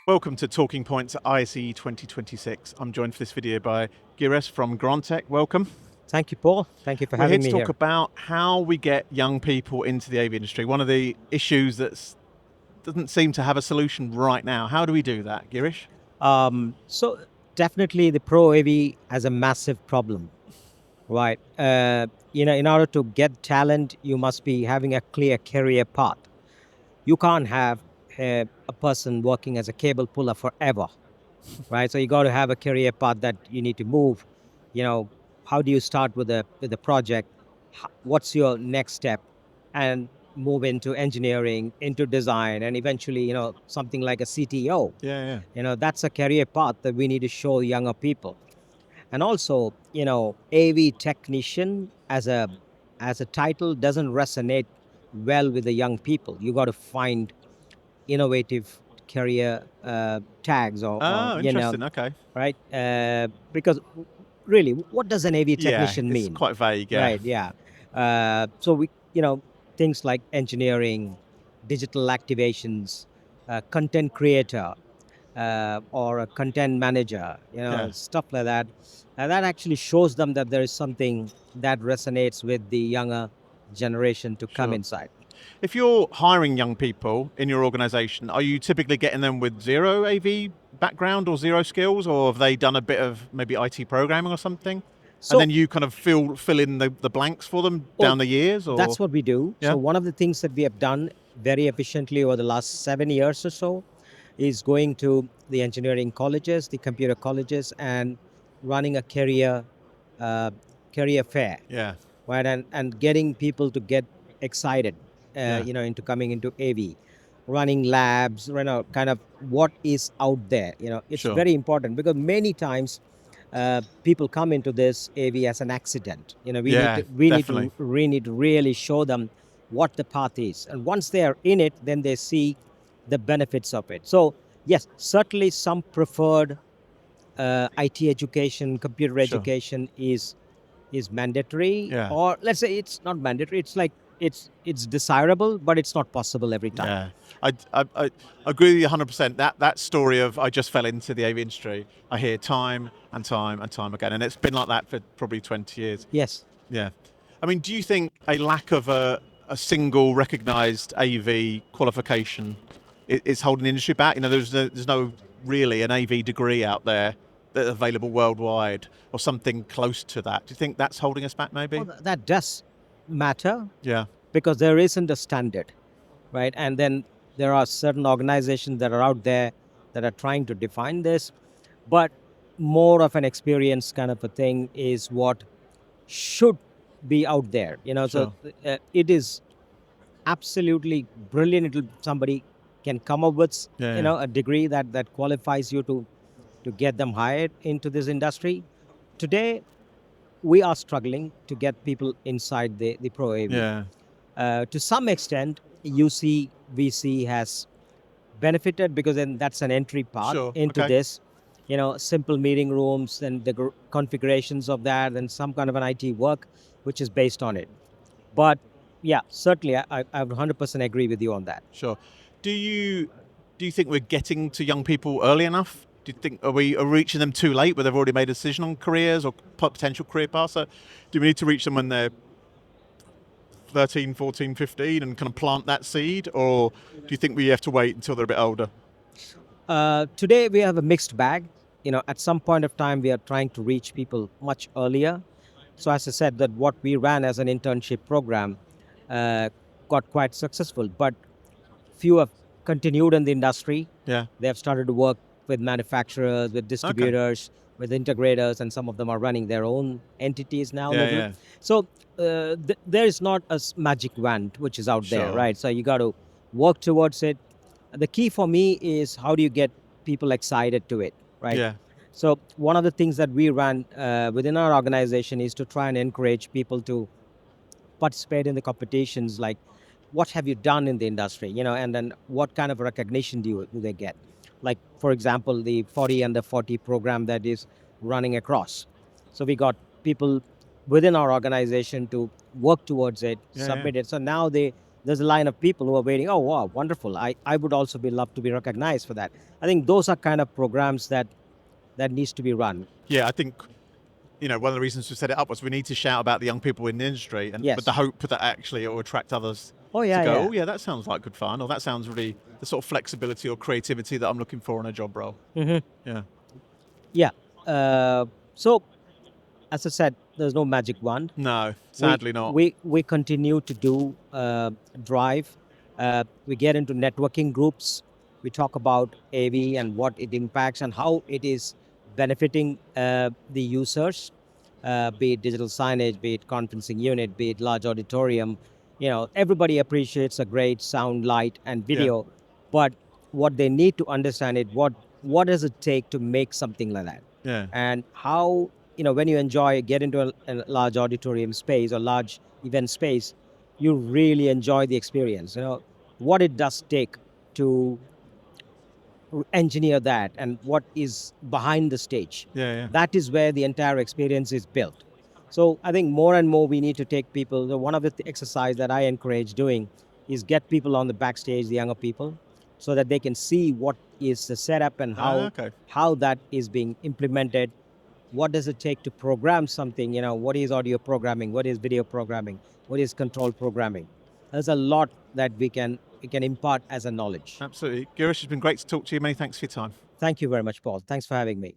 Welcome to Talking Points ISE 2026. I'm joined for this video by Girish from Granteq. Welcome. Thank you, Paul. Thank you for We're here having to me talk here. about how we get young people into the AV industry. One of the issues that doesn't seem to have a solution right now. How do we do that, Girish? So definitely the Pro AV has a massive problem, right? In order to get talent, you must be having a clear career path. You can't have a person working as a cable puller forever, right? So you got to have a career path that you need to move. You know, how do you start with a project? What's your next step? And move into engineering, into design, and eventually, something like a CTO. Yeah. That's a career path that we need to show younger people. And also, AV technician as a title doesn't resonate well with the young people. You got to find innovative career tags or Oh, interesting. Okay. right? Because really, what does an AV Yeah, technician it's mean? quite vague. Yeah. Right? Yeah. So things like engineering, digital activations, content creator, or a content manager, Yeah. stuff like that. And that actually shows them that there is something that resonates with the younger generation to come Sure. inside. If you're hiring young people in your organization, are you typically getting them with zero AV background or zero skills, or have they done a bit of maybe IT programming or something? And So, then you kind of fill in the blanks for them well, down the years, or that's what we do. yeah? So, one of the things that we have done very efficiently over the last 7 years or so is going to the engineering colleges, the computer colleges, and running a uh, career fair, Yeah, right? And getting people to get excited, yeah, into coming into AV, running labs, kind of what is out there. It's sure. very important because many times people come into this AV as an accident. We need Yeah, to we need definitely. to we need to really show them what the path is, and once they are in it, then they see the benefits of it. So yes, certainly some preferred IT education, computer Sure. education is mandatory, Yeah, or let's say it's not mandatory. It's like it's desirable, but it's not possible every time. yeah. I agree with you 100%. That story of I just fell into the AV industry, I hear time and time and time again, and it's been like that for probably 20 years. Yes. Yeah. I mean, do you think a lack of a single recognised AV qualification is holding the industry back? There's no really an AV degree out there that's available worldwide or something close to that. Do you think that's holding us back maybe? Well, that does matter Yeah, because there isn't a standard, right? And then there are certain organizations that are out there that are trying to define this, but more of an experience kind of a thing is what should be out there. So sure. it is absolutely brilliant if somebody can come up with Yeah. a degree that qualifies you to get them hired into this industry. Today we are struggling to get people inside the pro AV. Yeah. To some extent, UC VC has benefited because then that's an entry path Sure. into Okay. this. Simple meeting rooms and the configurations of that, and some kind of an IT work which is based on it. But yeah, certainly I 100% agree with you on that. Sure. Do you think we're getting to young people early enough? Do you think are we reaching them too late where they've already made a decision on careers or potential career paths? So do we need to reach them when they're 13, 14, 15 and kind of plant that seed? Or do you think we have to wait until they're a bit older? Today we have a mixed bag. At some point of time we are trying to reach people much earlier. So as I said, that what we ran as an internship program uh, got quite successful, but few have continued in the industry. Yeah. They have started to work with manufacturers, with Okay. distributors, with integrators, and some of them are running their own entities now. Yeah, Little. yeah. So there is not a magic wand which is out there, Sure. right? So you got to work towards it. The key for me is how do you get people excited to it, right? Yeah. So one of the things that we run within our organization is to try and encourage people to participate in the competitions, like what have you done in the industry, and then what kind of recognition do they get. Like, for example, the 40 under 40 program that is running across. So we got people within our organization to work towards it, Yeah, yeah. submit it. So now they there's a line of people who are waiting. Oh, wow, wonderful. I would also be love to be recognized for that. I think those are kind of programs that needs to be run. Yeah, I think one of the reasons we set it up was we need to shout about the young people in the industry, and Yes. with the hope that actually it will attract others Oh, to yeah, go, yeah. oh yeah, that sounds like good fun, or that sounds really the sort of flexibility or creativity that I'm looking for in a job role. Mhm. Yeah. Yeah. So, as I said, there's no magic wand. No, we sadly not. we continue to do drive. We get into networking groups. We talk about AV and what it impacts and how it is benefiting the users, be it digital signage, be it conferencing unit, be it large auditorium. Everybody appreciates a great sound, light, and video, but what they need to understand is what does it take to make something like that, Yeah. and how when you get into a large auditorium space or large event space, you really enjoy the experience. What it does take to engineer that and what is behind the stage. Yeah. That is where the entire experience is built. So I think more and more we need to take people. One of the exercise that I encourage doing is get people on the backstage, the younger people, so that they can see what is the setup and Okay. how that is being implemented. What does it take to program something? What is audio programming? What is video programming? What is control programming? There's a lot that we can impart as a knowledge. Absolutely. Girish, it's been great to talk to you. Many thanks for your time. Thank you very much, Paul. Thanks for having me.